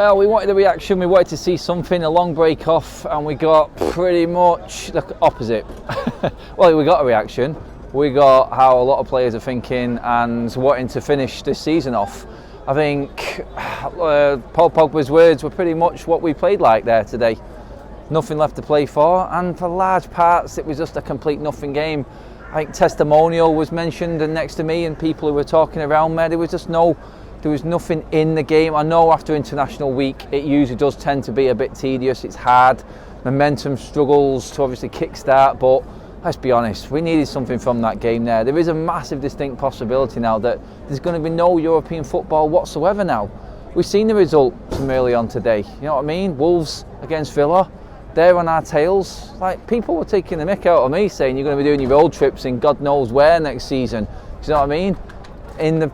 Well, we wanted a reaction, we wanted to see something, a long break off, and we got pretty much the opposite. Well, we got a reaction. We got how a lot of players are thinking and wanting to finish this season off. I think Paul Pogba's words were pretty much what we played like there today. Nothing left to play for, and for large parts it was just a complete nothing game. I think testimonial was mentioned and next to me, and people who were talking around me, there was nothing in the game. I know after international week it usually does tend to be a bit tedious, it's hard, momentum struggles to obviously kickstart, but let's be honest, we needed something from that game there. There is a massive distinct possibility now that there's going to be no European football whatsoever now. We've seen the result from early on today, you know what I mean? Wolves against Villa, they're on our tails. Like, people were taking the mick out of me saying you're going to be doing your road trips in God knows where next season. Do you know what I mean? In the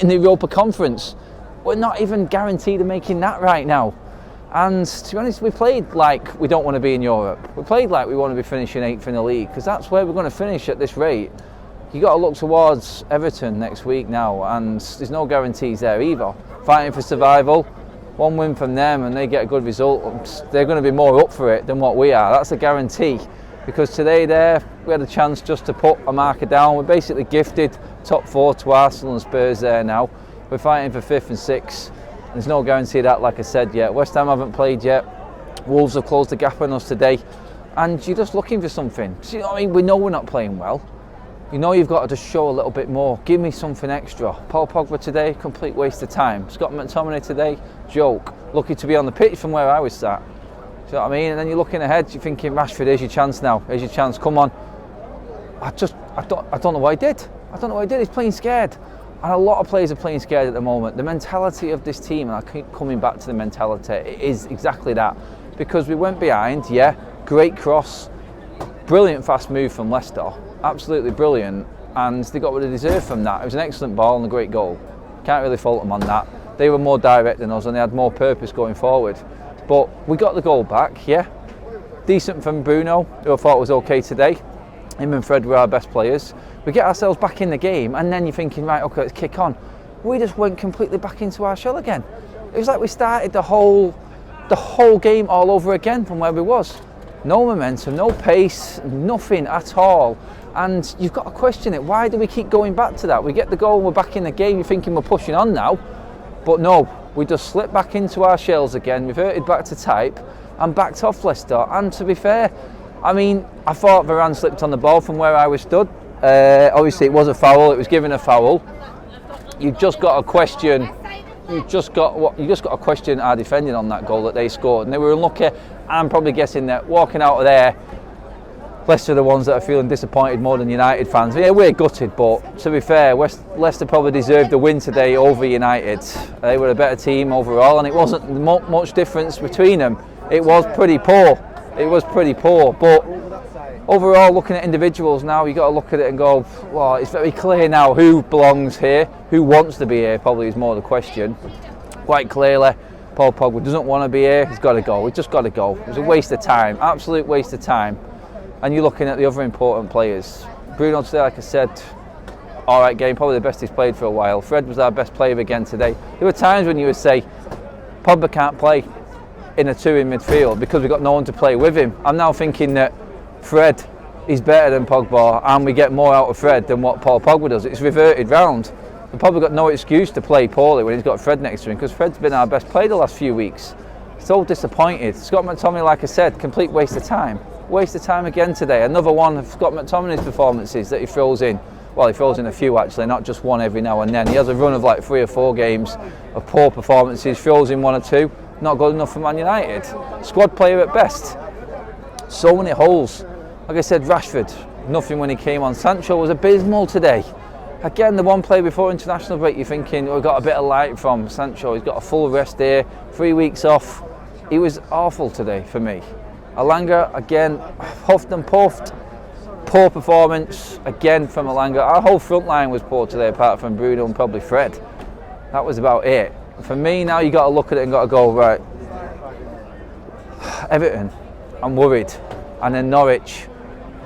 Europa Conference. We're not even guaranteed of making that right now. And to be honest, we played like we don't want to be in Europe. We played like we want to be finishing 8th in the league, because that's where we're going to finish at this rate. You've got to look towards Everton next week now, and there's no guarantees there either. Fighting for survival, one win from them and they get a good result, they're going to be more up for it than what we are. That's a guarantee, because today we had a chance just to put a marker down. We're basically gifted top 4 to Arsenal and Spurs there now. We're fighting for 5th and 6th. There's no guarantee of that, like I said, yet. West Ham haven't played yet. Wolves have closed the gap on us today. And you're just looking for something. You know what I mean? We know we're not playing well. You know you've got to just show a little bit more. Give me something extra. Paul Pogba today, complete waste of time. Scott McTominay today, joke. Lucky to be on the pitch from where I was sat. Do you know what I mean? And then you're looking ahead, you're thinking, Rashford, here's your chance now. Here's your chance, come on. I don't know what he did. I don't know what he did. He's playing scared. And a lot of players are playing scared at the moment. The mentality of this team, and I keep coming back to the mentality, it is exactly that. Because we went behind, yeah, great cross, brilliant fast move from Leicester, absolutely brilliant, and they got what they deserved from that. It was an excellent ball and a great goal. Can't really fault them on that. They were more direct than us and they had more purpose going forward. But we got the goal back, yeah. Decent from Bruno, who I thought was okay today. Him and Fred were our best players. We get ourselves back in the game, and then you're thinking, right, okay, let's kick on. We just went completely back into our shell again. It was like we started the whole game all over again from where we was. No momentum, no pace, nothing at all. And you've got to question it. Why do we keep going back to that? We get the goal and we're back in the game, you're thinking we're pushing on now. But no, we just slipped back into our shells again, reverted back to type, and backed off Leicester. And to be fair, I mean, I thought Varane slipped on the ball from where I was stood. Obviously it was a foul, it was given a foul. You've just got to question our defending on that goal that they scored, and they were unlucky. I'm probably guessing that walking out of there, Leicester are the ones that are feeling disappointed more than United fans. Yeah, we're gutted, but to be fair, Leicester probably deserved the win today over United. They were a better team overall, and it wasn't much difference between them. It was pretty poor. But overall, looking at individuals now, you've got to look at it and go, well, it's very clear now who belongs here, who wants to be here, probably is more the question. Quite clearly, Paul Pogba doesn't want to be here, he's got to go, he's just got to go. It was a waste of time, absolute waste of time. And you're looking at the other important players. Bruno today, like I said, alright game, probably the best he's played for a while. Fred was our best player again today. There were times when you would say, Pogba can't play in a 2 in midfield because we've got no one to play with him. I'm now thinking that Fred is better than Pogba, and we get more out of Fred than what Paul Pogba does. It's reverted round. We've probably got no excuse to play poorly when he's got Fred next to him, because Fred's been our best player the last few weeks. So disappointed. Scott McTominay, like I said, complete waste of time. Waste of time again today. Another one of Scott McTominay's performances that he throws in. Well, he throws in a few actually, not just one every now and then. He has a run of like 3 or 4 games of poor performances, throws in 1 or 2. Not good enough for Man United. Squad player at best. So many holes. Like I said, Rashford, nothing when he came on. Sancho was abysmal today. Again, the one play before international break, you're thinking, we've got a bit of light from Sancho. He's got a full rest here, 3 weeks off. He was awful today for me. Alanga, again, huffed and puffed. Poor performance, again, from Alanga. Our whole front line was poor today, apart from Bruno and probably Fred. That was about it. For me, now you've got to look at it and got to go, right, Everton, I'm worried. And then Norwich,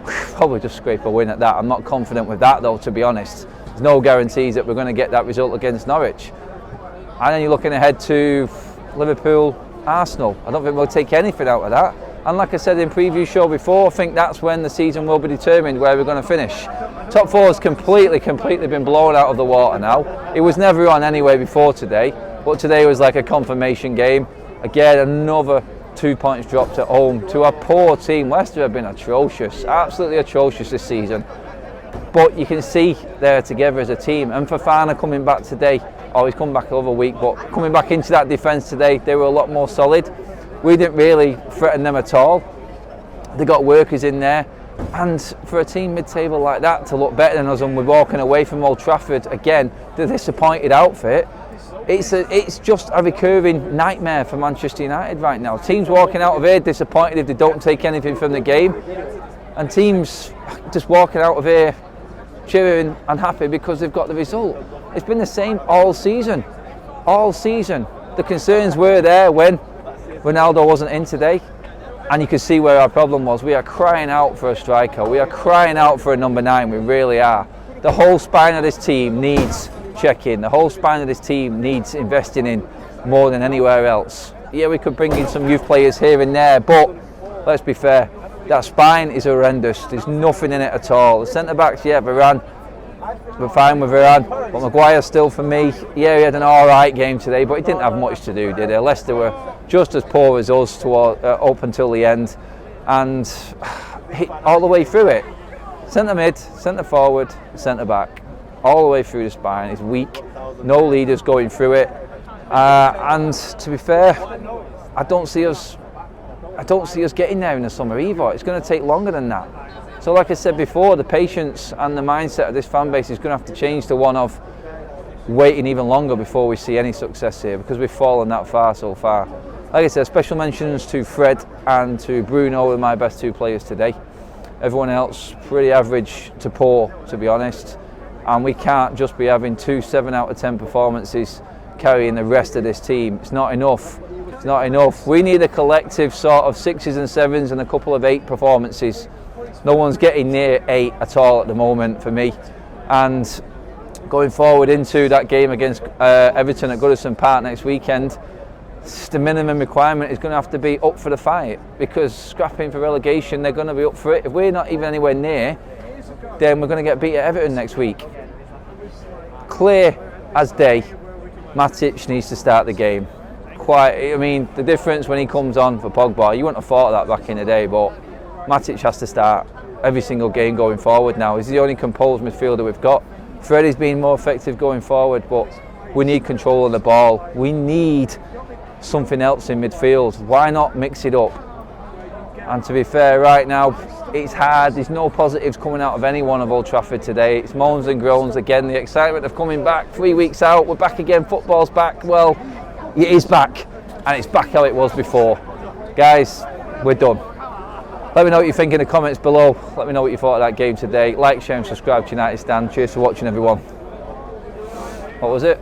probably just scrape a win at that. I'm not confident with that though, to be honest. There's no guarantees that we're going to get that result against Norwich. And then you're looking ahead to Liverpool, Arsenal. I don't think we'll take anything out of that. And like I said in preview show before, I think that's when the season will be determined where we're going to finish. Top four has completely been blown out of the water now. It was never on anyway before today, but today was like a confirmation game. Again, another 2 points dropped at home to a poor team. Leicester have been atrocious, absolutely atrocious this season. But you can see they're together as a team. And Fofana coming back today, he's come back over week, but coming back into that defence today, they were a lot more solid. We didn't really threaten them at all. They got workers in there. And for a team mid-table like that to look better than us, and we're walking away from Old Trafford, again, the disappointed outfit, it's just a recurring nightmare for Manchester United right now. Teams walking out of here disappointed if they don't take anything from the game, and teams just walking out of here cheering and happy because they've got the result. It's been the same all season. All season. The concerns were there when Ronaldo wasn't in today, and you can see where our problem was. We are crying out for a striker. We are crying out for a number 9. We really are. The whole spine of this team needs check-in. The whole spine of this team needs investing in more than anywhere else. Yeah, we could bring in some youth players here and there, but let's be fair, that spine is horrendous. There's nothing in it at all. The centre-backs, yeah, Varane, we're fine with Varane, but Maguire still for me, yeah, he had an alright game today, but he didn't have much to do, did he? Leicester were just as poor as us up until the end, and all the way through it. Centre mid, centre forward, centre back, all the way through the spine is weak. No leaders going through it, and to be fair, I don't see us getting there in the summer either. It's going to take longer than that. So like I said before, the patience and the mindset of this fan base is going to have to change to one of waiting even longer before we see any success here, because we've fallen that far so far. Like I said, special mentions to Fred and to Bruno were my best 2 players today. Everyone else pretty average to poor, to be honest. And we can't just be having 2 7 out of 10 performances carrying the rest of this team. It's not enough. It's not enough. We need a collective sort of 6s and 7s and a couple of 8 performances. No one's getting near 8 at all at the moment for me. And going forward into that game against Everton at Goodison Park next weekend, the minimum requirement is going to have to be up for the fight, because scrapping for relegation, they're going to be up for it. If we're not even anywhere near, then we're going to get beat at Everton next week. Clear as day, Matic needs to start the game. I mean, the difference when he comes on for Pogba, you wouldn't have thought of that back in the day, but Matic has to start every single game going forward now. He's the only composed midfielder we've got. Freddie's been more effective going forward, but we need control of the ball. We need something else in midfield. Why not mix it up? And to be fair, right now, it's hard. There's no positives coming out of anyone of Old Trafford today. It's moans and groans again. The excitement of coming back 3 weeks out. We're back again. Football's back. Well, it is back. And it's back how it was before. Guys, we're done. Let me know what you think in the comments below. Let me know what you thought of that game today. Like, share and subscribe to United Stand. Cheers for watching, everyone. What was it?